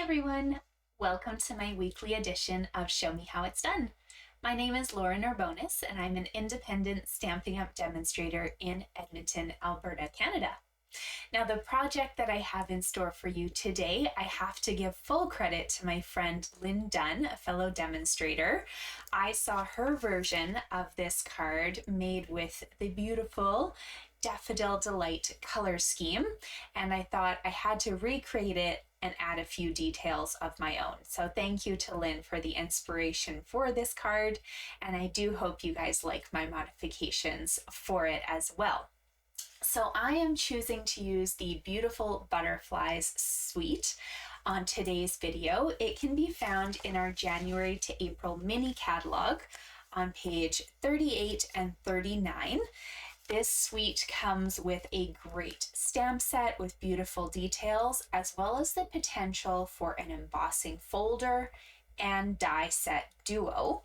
everyone! Welcome to my weekly edition of Show Me How It's Done. My name is Laura Narbonis and I'm an independent Stampin' Up! Demonstrator in Edmonton, Alberta, Canada. Now the project that I have in store for you today, I have to give full credit to my friend Lynn Dunn, a fellow demonstrator. I saw her version of this card made with the beautiful Daffodil Delight color scheme, and I thought I had to recreate it and add a few details of my own. So thank you to Lynn for the inspiration for this card, and I do hope you guys like my modifications for it as well. So I am choosing to use the Beautiful Butterflies suite on today's video. It can be found in our January to April mini catalog on page 38 and 39. This suite comes with a great stamp set with beautiful details, as well as the potential for an embossing folder and die set duo.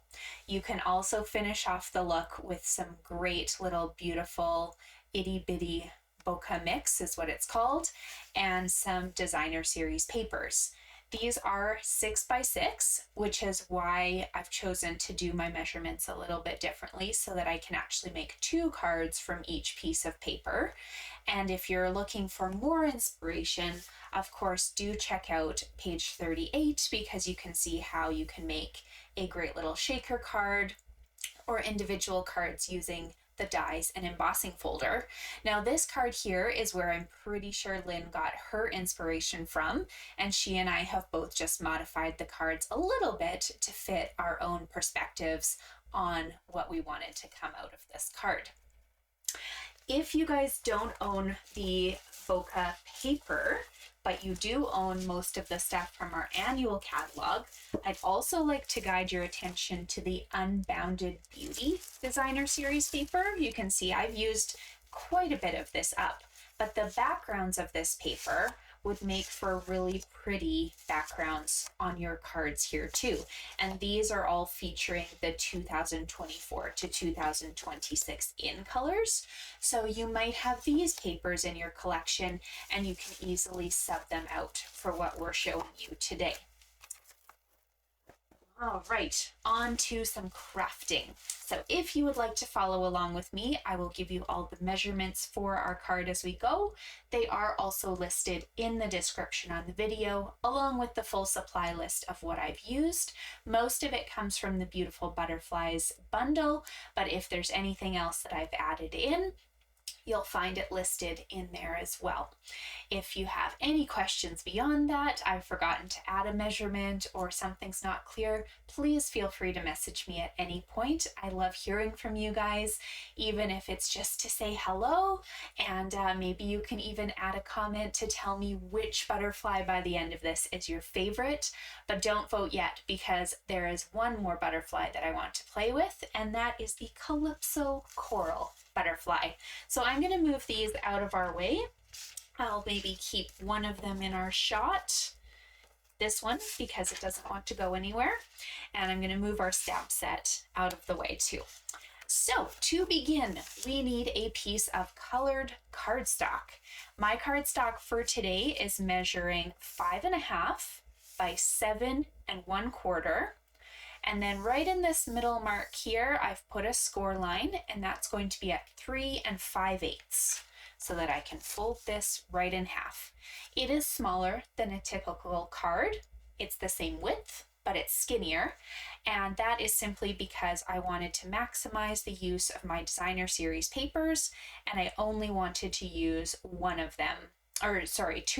You can also finish off the look with some great little beautiful itty bitty bokeh mix is what it's called, and some designer series papers. These are 6x6, which is why I've chosen to do my measurements a little bit differently so that I can actually make 2 cards from each piece of paper. And if you're looking for more inspiration, of course, do check out page 38 because you can see how you can make a great little shaker card or individual cards using the dies and embossing folder. Now this card here is where I'm pretty sure Lynn got her inspiration from, and she and I have both just modified the cards a little bit to fit our own perspectives on what we wanted to come out of this card. If you guys don't own the bokeh paper, but you do own most of the stuff from our annual catalog, I'd also like to guide your attention to the Unbounded Beauty designer series paper. You can see I've used quite a bit of this up, but the backgrounds of this paper would make for really pretty backgrounds on your cards here too. And these are all featuring the 2024 to 2026 in colors. So you might have these papers in your collection and you can easily sub them out for what we're showing you today. All right, on to some crafting. So if you would like to follow along with me, I will give you all the measurements for our card as we go. They are also listed in the description on the video, along with the full supply list of what I've used. Most of it comes from the Beautiful Butterflies bundle, but if there's anything else that I've added in, you'll find it listed in there as well. If you have any questions beyond that, I've forgotten to add a measurement or something's not clear, please feel free to message me at any point. I love hearing from you guys, even if it's just to say hello, and maybe you can even add a comment to tell me which butterfly by the end of this is your favorite. But don't vote yet because there is one more butterfly that I want to play with, and that is the Calypso Coral butterfly. So I'm going to move these out of our way. I'll maybe keep one of them in our shot, this one, because it doesn't want to go anywhere. And I'm going to move our stamp set out of the way too. So to begin, we need a piece of colored cardstock. My cardstock for today is measuring 5.5 by 7 1/4. And then right in this middle mark here, I've put a score line, and that's going to be at 3 5/8, so that I can fold this right in half. It is smaller than a typical card. It's the same width, but it's skinnier. And that is simply because I wanted to maximize the use of my designer series papers, and I only wanted to use 2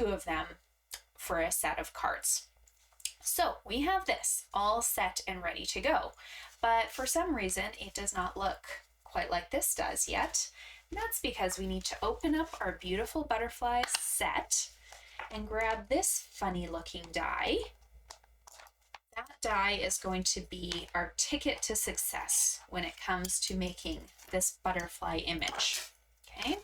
of them for a set of cards. So we have this all set and ready to go, but for some reason it does not look quite like this does yet. And that's because we need to open up our Beautiful Butterflies set and grab this funny looking die. That die is going to be our ticket to success when it comes to making this butterfly image. Okay,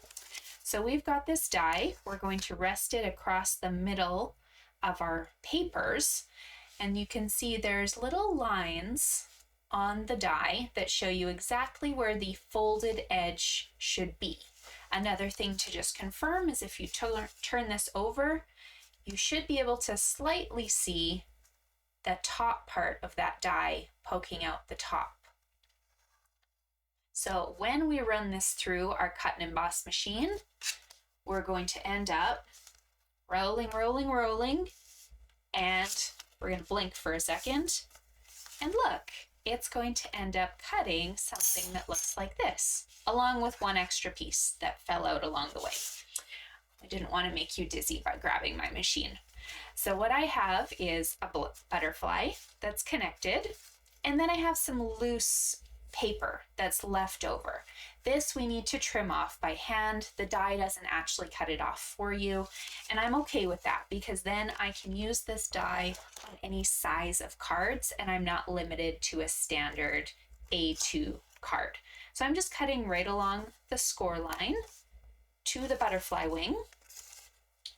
so we've got this die. We're going to rest it across the middle of our papers, and you can see there's little lines on the die that show you exactly where the folded edge should be. Another thing to just confirm is if you turn this over, you should be able to slightly see the top part of that die poking out the top. So when we run this through our cut and emboss machine, we're going to end up rolling, rolling, rolling, and we're going to blink for a second. And look, it's going to end up cutting something that looks like this, along with one extra piece that fell out along the way. I didn't want to make you dizzy by grabbing my machine. So what I have is a butterfly that's connected, and then I have some loose paper that's left over. This we need to trim off by hand. The die doesn't actually cut it off for you, and I'm okay with that because then I can use this die on any size of cards and I'm not limited to a standard A2 card. So I'm just cutting right along the score line to the butterfly wing,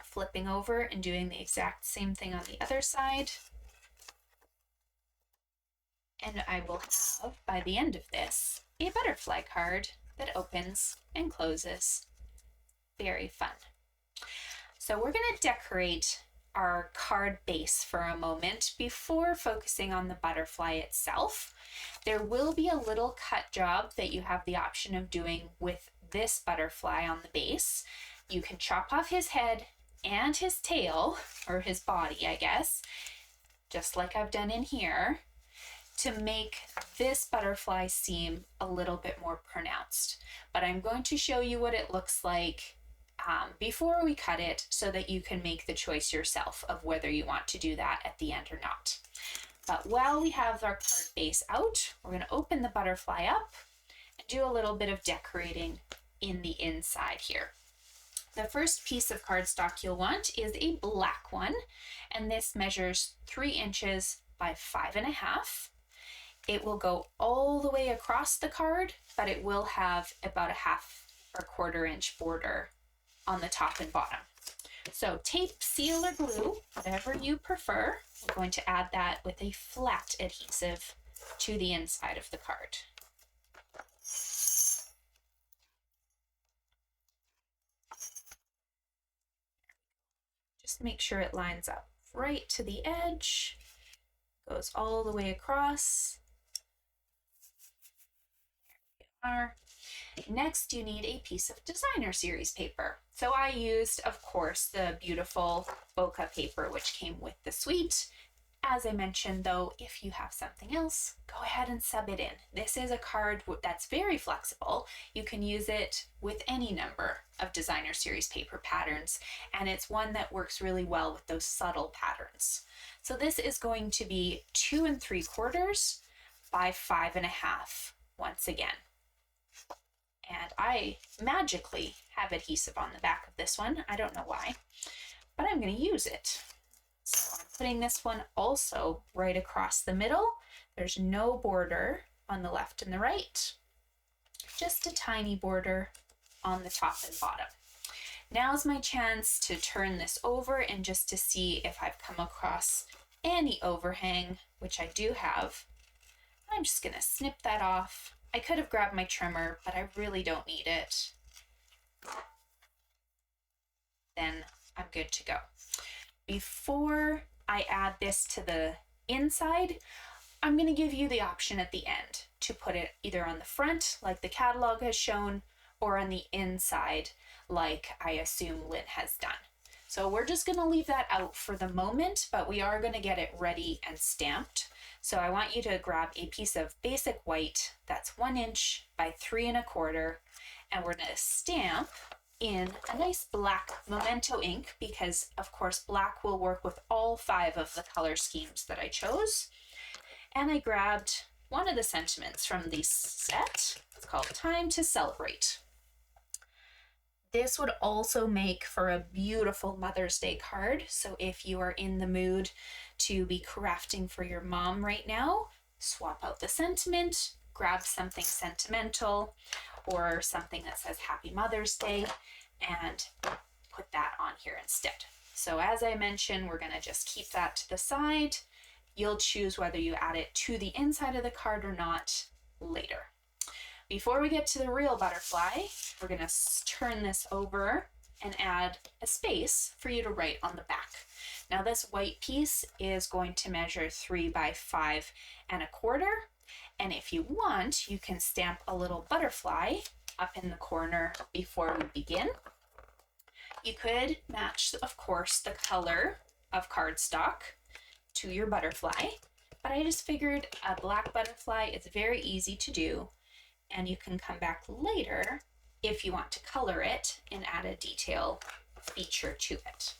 flipping over and doing the exact same thing on the other side. And I will have, by the end of this, a butterfly card that opens and closes. Very fun. So we're going to decorate our card base for a moment before focusing on the butterfly itself. There will be a little cut job that you have the option of doing with this butterfly on the base. You can chop off his head and his tail, or his body, I guess, just like I've done in here, to make this butterfly seem a little bit more pronounced. But I'm going to show you what it looks like before we cut it so that you can make the choice yourself of whether you want to do that at the end or not. But while we have our card base out, we're going to open the butterfly up and do a little bit of decorating in the inside here. The first piece of cardstock you'll want is a black one, and this measures 3 inches by 5.5. It will go all the way across the card, but it will have about a 1/2 or 1/4 inch border on the top and bottom. So tape, seal, or glue, whatever you prefer. We're going to add that with a flat adhesive to the inside of the card. Just make sure it lines up right to the edge, goes all the way across. There we are. Next, you need a piece of designer series paper. So I used, of course, the beautiful bokeh paper, which came with the suite. As I mentioned, though, if you have something else, go ahead and sub it in. This is a card that's very flexible. You can use it with any number of designer series paper patterns, and it's one that works really well with those subtle patterns. So this is going to be 2 3/4 by 5.5 once again. And I magically have adhesive on the back of this one. I don't know why, but I'm going to use it. So I'm putting this one also right across the middle. There's no border on the left and the right, just a tiny border on the top and bottom. Now's my chance to turn this over and just to see if I've come across any overhang, which I do have. I'm just going to snip that off. I could have grabbed my trimmer, but I really don't need it. Then I'm good to go. Before I add this to the inside, I'm going to give you the option at the end to put it either on the front, like the catalog has shown, or on the inside, like I assume Lynn has done. So we're just going to leave that out for the moment, but we are going to get it ready and stamped. So I want you to grab a piece of basic white that's 1 inch by 3 1/4, and we're going to stamp in a nice black Memento ink because, of course, black will work with all 5 of the color schemes that I chose. And I grabbed one of the sentiments from the set. It's called Time to Celebrate. This would also make for a beautiful Mother's Day card. So if you are in the mood to be crafting for your mom right now, swap out the sentiment, grab something sentimental or something that says Happy Mother's Day and put that on here instead. So as I mentioned, we're going to just keep that to the side. You'll choose whether you add it to the inside of the card or not later. Before we get to the real butterfly, we're going to turn this over and add a space for you to write on the back. Now this white piece is going to measure 3 by 5¼ and if you want, you can stamp a little butterfly up in the corner before we begin. You could match, of course, the color of cardstock to your butterfly, but I just figured a black butterfly is very easy to do, and you can come back later if you want to color it and add a detail feature to it.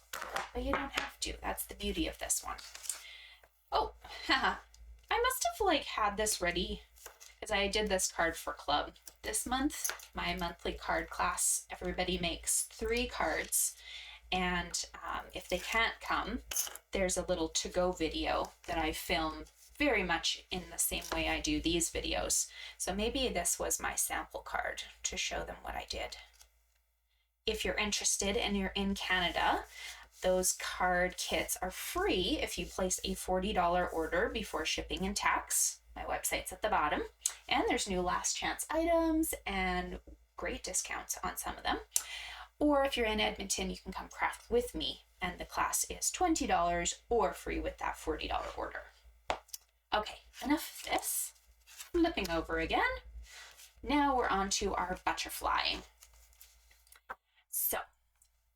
But you don't have to. That's the beauty of this one. Oh, haha. I must have had this ready because I did this card for club. This month, my monthly card class, everybody makes 3 cards. And if they can't come, there's a little to-go video that I film very much in the same way I do these videos. So maybe this was my sample card to show them what I did. If you're interested and you're in Canada, those card kits are free if you place a $40 order before shipping and tax. My website's at the bottom. And there's new last chance items and great discounts on some of them. Or if you're in Edmonton, you can come craft with me and the class is $20 or free with that $40 order. Okay, enough of this. Flipping over again. Now we're on to our butterfly. So,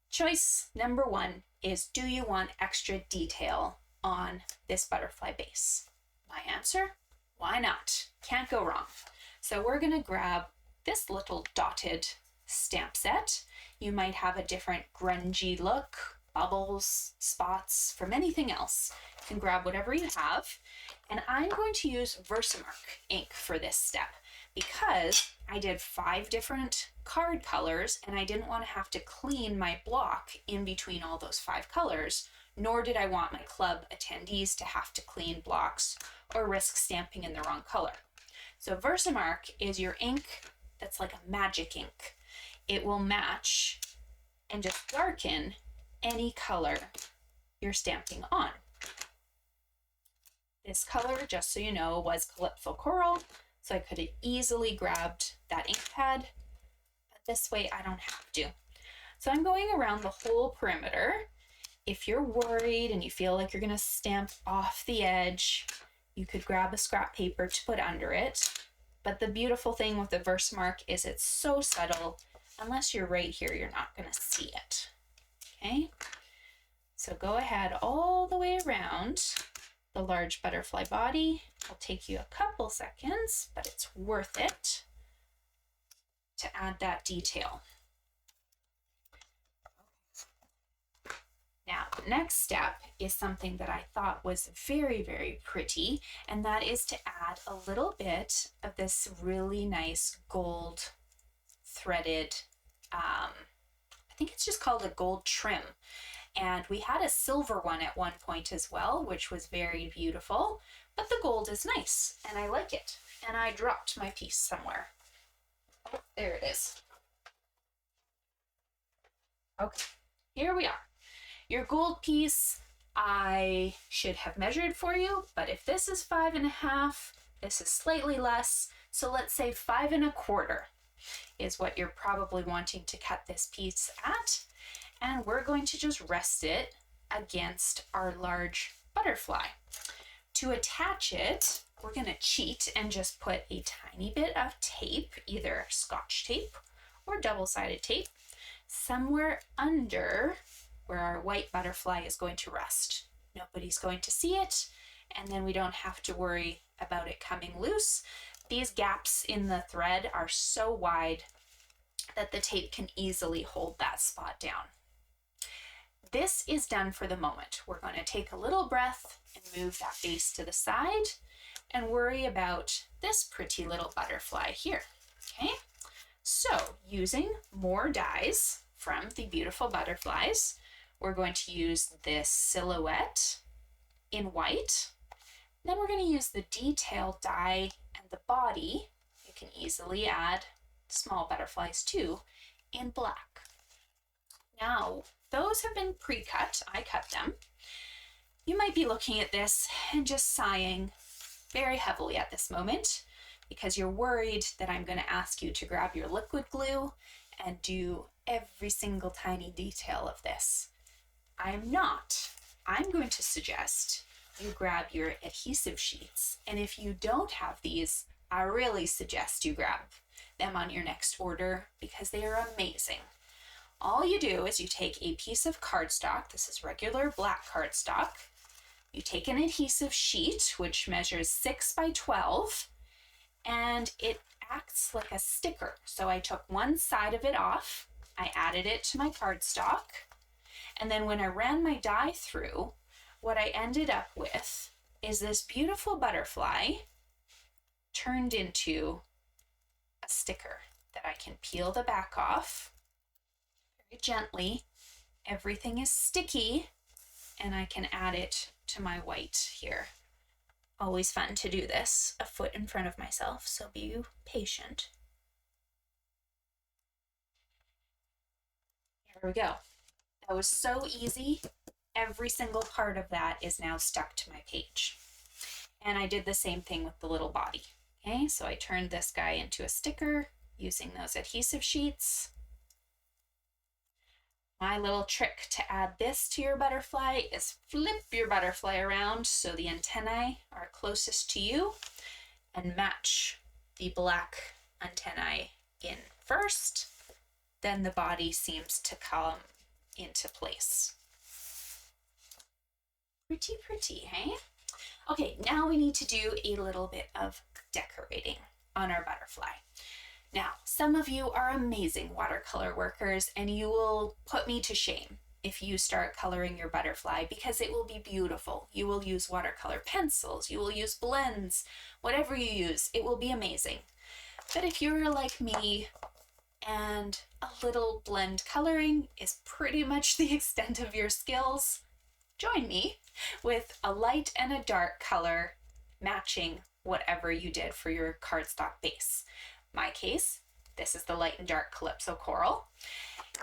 choice number 1 is, do you want extra detail on this butterfly base? My answer, why not? Can't go wrong. So we're gonna grab this little dotted stamp set. You might have a different grungy look, bubbles, spots, from anything else. You can grab whatever you have. And I'm going to use Versamark ink for this step because I did 5 different card colors and I didn't want to have to clean my block in between all those 5 colors, nor did I want my club attendees to have to clean blocks or risk stamping in the wrong color. So Versamark is your ink that's like a magic ink. It will match and just darken any color you're stamping on. This color, just so you know, was Calypso Coral, so I could have easily grabbed that ink pad, but this way I don't have to. So I'm going around the whole perimeter. If you're worried and you feel like you're gonna stamp off the edge, you could grab a scrap paper to put under it. But the beautiful thing with the Versamark is it's so subtle, unless you're right here, you're not gonna see it, okay? So go ahead all the way around the large butterfly body. It'll take you a couple seconds, but it's worth it to add that detail. Now, the next step is something that I thought was very, very pretty, and that is to add a little bit of this really nice gold threaded, I think it's just called a gold trim. And we had a silver one at one point as well, which was very beautiful, but the gold is nice and I like it. And I dropped my piece somewhere. Oh, there it is. Okay, here we are. Your gold piece, I should have measured for you, but if this is 5½, this is slightly less. So let's say 5¼ is what you're probably wanting to cut this piece at. And we're going to just rest it against our large butterfly. To attach it, we're going to cheat and just put a tiny bit of tape, either Scotch tape or double-sided tape, somewhere under where our white butterfly is going to rest. Nobody's going to see it, and then we don't have to worry about it coming loose. These gaps in the thread are so wide that the tape can easily hold that spot down. This is done for the moment. We're going to take a little breath and move that base to the side and worry about this pretty little butterfly here, okay? So using more dies from the beautiful butterflies, we're going to use this silhouette in white. Then we're going to use the detail die and the body. You can easily add small butterflies too in black. Now, those have been pre-cut. I cut them. You might be looking at this and just sighing very heavily at this moment because you're worried that I'm going to ask you to grab your liquid glue and do every single tiny detail of this. I'm not. I'm going to suggest you grab your adhesive sheets. And if you don't have these, I really suggest you grab them on your next order because they are amazing. All you do is you take a piece of cardstock. This is regular black cardstock. You take an adhesive sheet, which measures 6 by 12, and it acts like a sticker. So I took one side of it off, I added it to my cardstock, and then when I ran my die through, what I ended up with is this beautiful butterfly turned into a sticker that I can peel the back off very gently. Everything is sticky, and I can add it to my white here. Always fun to do this a foot in front of myself, so be patient. Here we go. That was so easy. Every single part of that is now stuck to my page. And I did the same thing with the little body. Okay, so I turned this guy into a sticker using those adhesive sheets. My little trick to add this to your butterfly is flip your butterfly around so the antennae are closest to you and match the black antennae in first. Then the body seems to come into place. Pretty, pretty, hey? Okay, now we need to do a little bit of decorating on our butterfly. Now, some of you are amazing watercolor workers, and you will put me to shame if you start coloring your butterfly because it will be beautiful. You will use watercolor pencils, you will use blends, whatever you use, it will be amazing. But if you're like me and a little blend coloring is pretty much the extent of your skills, join me with a light and a dark color matching whatever you did for your cardstock base. My case, this is the light and dark Calypso coral.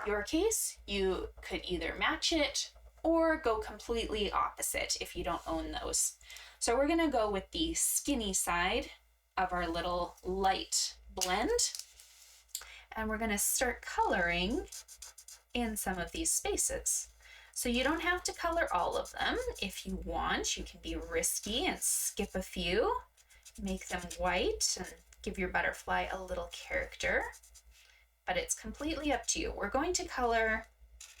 Your case, you could either match it or go completely opposite if you don't own those. So we're gonna go with the skinny side of our little light blend, and we're gonna start coloring in some of these spaces. So you don't have to color all of them. If you want, you can be risky and skip a few, make them white and give your butterfly a little character, but it's completely up to you. We're going to color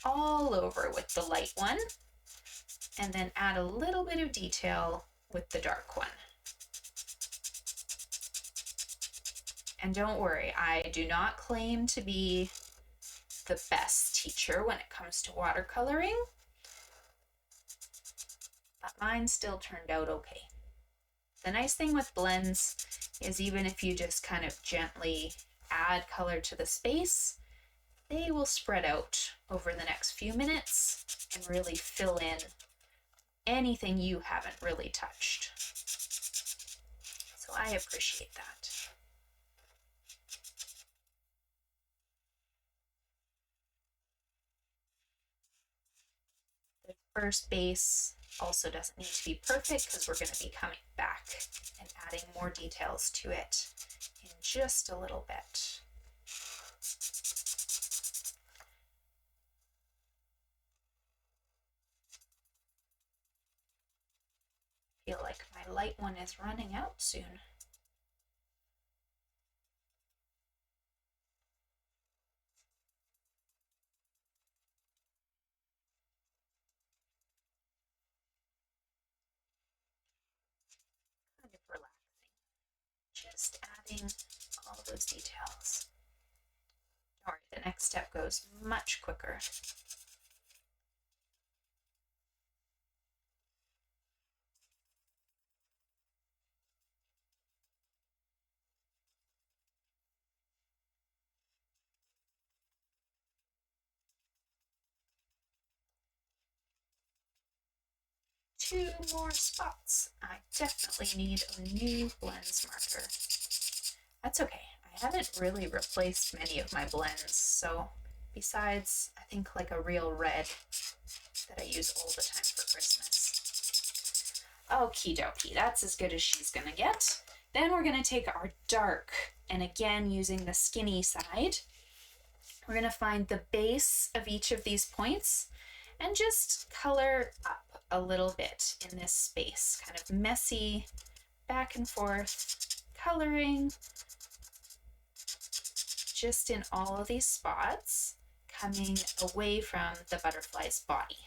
all over with the light one and then add a little bit of detail with the dark one. And don't worry, I do not claim to be the best teacher when it comes to watercoloring, but mine still turned out okay. The nice thing with blends is even if you just kind of gently add color to the space, they will spread out over the next few minutes and really fill in anything you haven't really touched. So I appreciate that. The first base also doesn't need to be perfect because we're going to be coming back and adding more details to it in just a little bit. I feel like my light one is running out soon. Kind of relaxing. Just adding all those details. Don't worry, the next step goes much quicker. Two more spots. I definitely need a new blends marker. That's okay. I haven't really replaced many of my blends, so besides, I think like a real red that I use all the time for Christmas. Okie dokie, that's as good as she's gonna get. Then we're gonna take our dark, and again using the skinny side, we're gonna find the base of each of these points and just color up a little bit in this space, kind of messy, back and forth, coloring just in all of these spots, coming away from the butterfly's body.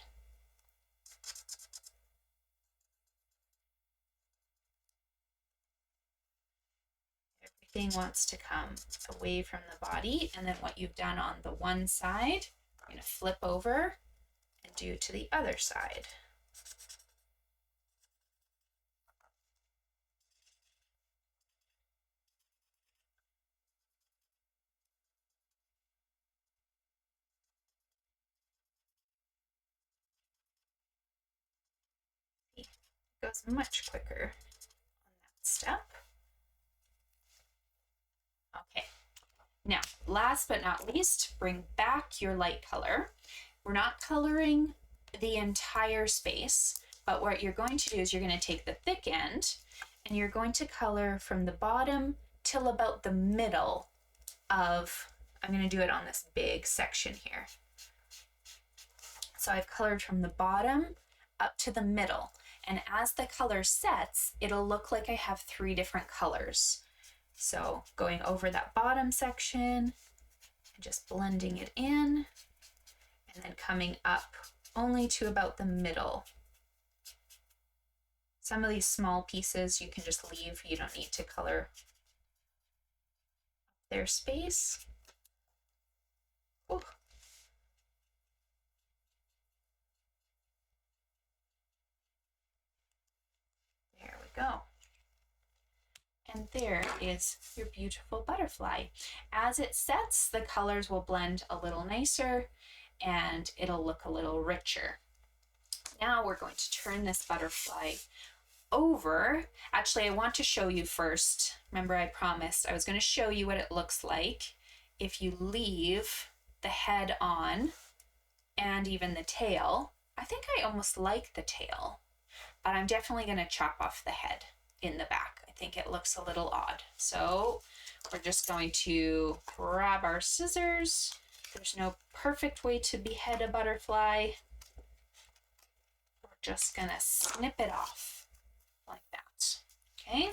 Everything wants to come away from the body, and then what you've done on the one side, you're going to flip over and do to the other side. It goes much quicker on that step. Okay, now last but not least, bring back your light color. We're not coloring the entire space, but what you're going to do is you're going to take the thick end and you're going to color from the bottom till about the middle of, I'm going to do it on this big section here. So I've colored from the bottom up to the middle, and as the color sets, it'll look like I have 3 different colors. So going over that bottom section and just blending it in, and then coming up only to about the middle. Some of these small pieces you can just leave. You don't need to color their space. Ooh. There we go. And there is your beautiful butterfly. As it sets, the colors will blend a little nicer and it'll look a little richer. Now we're going to turn this butterfly over. Actually, I want to show you first. Remember, I promised I was going to show you what it looks like if you leave the head on and even the tail. I think I almost like the tail, but I'm definitely going to chop off the head in the back. I think it looks a little odd. So we're just going to grab our scissors. There's no perfect way to behead a butterfly. We're just going to snip it off like that. Okay.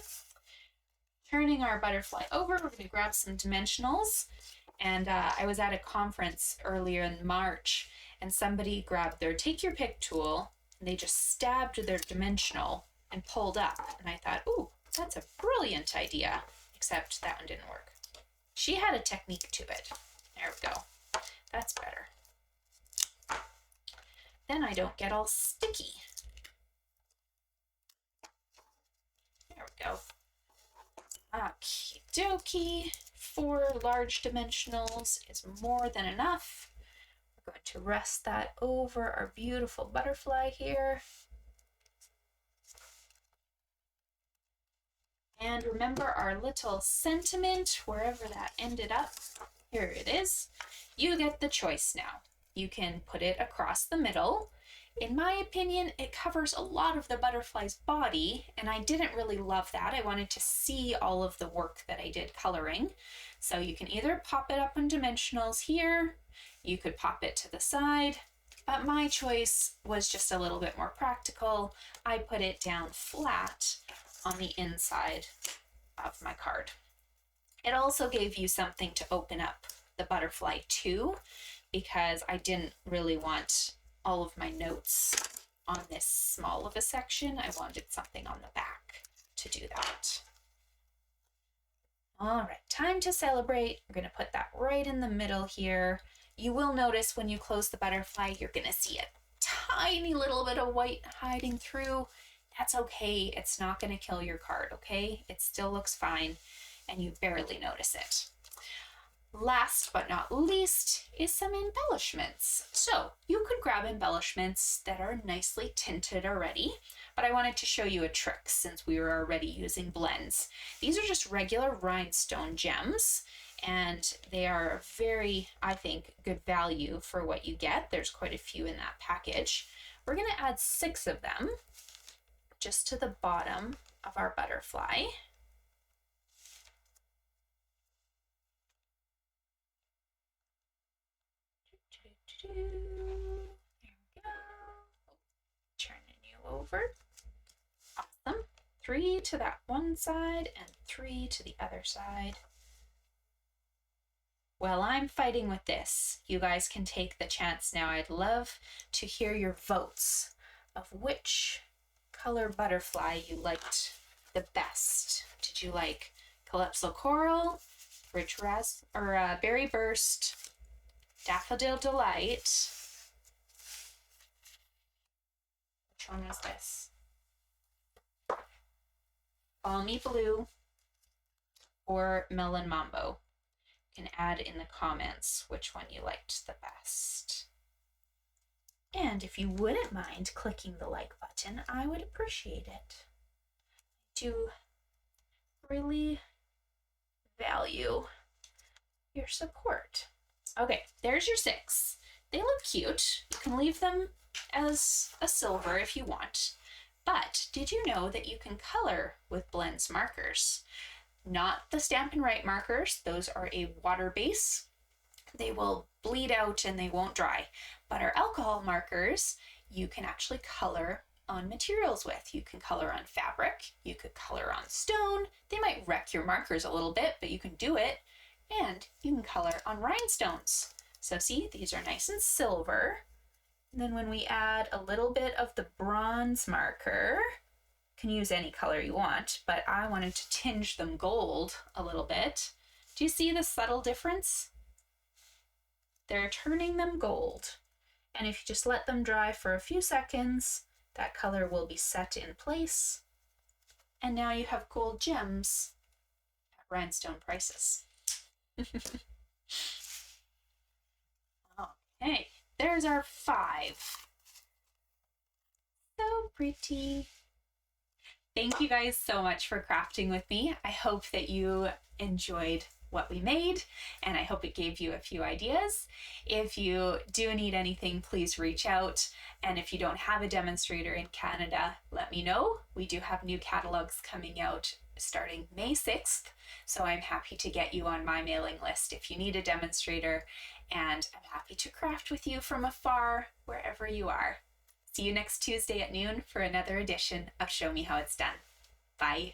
Turning our butterfly over, we're going to grab some dimensionals. And I was at a conference earlier in March, and somebody grabbed their take your pick tool, and they just stabbed their dimensional and pulled up. And I thought, ooh, that's a brilliant idea, except that one didn't work. She had a technique to it. There we go. That's better. Then I don't get all sticky. There we go. Okie dokie. 4 large dimensionals is more than enough. We're going to rest that over our beautiful butterfly here. And remember our little sentiment, wherever that ended up. Here it is. You get the choice now. You can put it across the middle. In my opinion, it covers a lot of the butterfly's body, and I didn't really love that. I wanted to see all of the work that I did coloring. So you can either pop it up on dimensionals here, you could pop it to the side, but my choice was just a little bit more practical. I put it down flat on the inside of my card. It also gave you something to open up the butterfly to, because I didn't really want all of my notes on this small of a section. I wanted something on the back to do that. All right, time to celebrate. We're going to put that right in the middle here. You will notice when you close the butterfly, you're going to see a tiny little bit of white hiding through. That's okay. It's not going to kill your card, okay? It still looks fine, and you barely notice it. Last but not least is some embellishments. So you could grab embellishments that are nicely tinted already, but I wanted to show you a trick since we were already using blends. These are just regular rhinestone gems, and they are very, I think, good value for what you get. There's quite a few in that package. We're going to add 6 of them just to the bottom of our butterfly. There we go. Turning you over. Awesome. 3 to that one side and 3 to the other side. While I'm fighting with this, you guys can take the chance now. I'd love to hear your votes of which color butterfly you liked the best. Did you like Calypso Coral, Rich Berry Burst, Daffodil Delight? Which one was this? Balmy Blue or Melon Mambo? You can add in the comments which one you liked the best. And if you wouldn't mind clicking the like button, I would appreciate it. I do really value your support. Okay, there's your 6. They look cute. You can leave them as a silver if you want. But did you know that you can color with Blend's markers? Not the Stampin' Write markers. Those are a water base. They will bleed out and they won't dry. But our alcohol markers, you can actually color on materials with. You can color on fabric. You could color on stone. They might wreck your markers a little bit, but you can do it. And you can color on rhinestones. So see, these are nice and silver. And then when we add a little bit of the bronze marker, you can use any color you want, but I wanted to tinge them gold a little bit. Do you see the subtle difference? They're turning them gold. And if you just let them dry for a few seconds, that color will be set in place. And now you have gold gems at rhinestone prices. Okay, there's our 5. So pretty. Thank you guys so much for crafting with me. I hope that you enjoyed what we made, and I hope it gave you a few ideas. If you do need anything, please reach out. And if you don't have a demonstrator in Canada, let me know. We do have new catalogs coming out starting May 6th, so I'm happy to get you on my mailing list if you need a demonstrator, and I'm happy to craft with you from afar, wherever you are. See you next Tuesday at noon for another edition of Show Me How It's Done. Bye.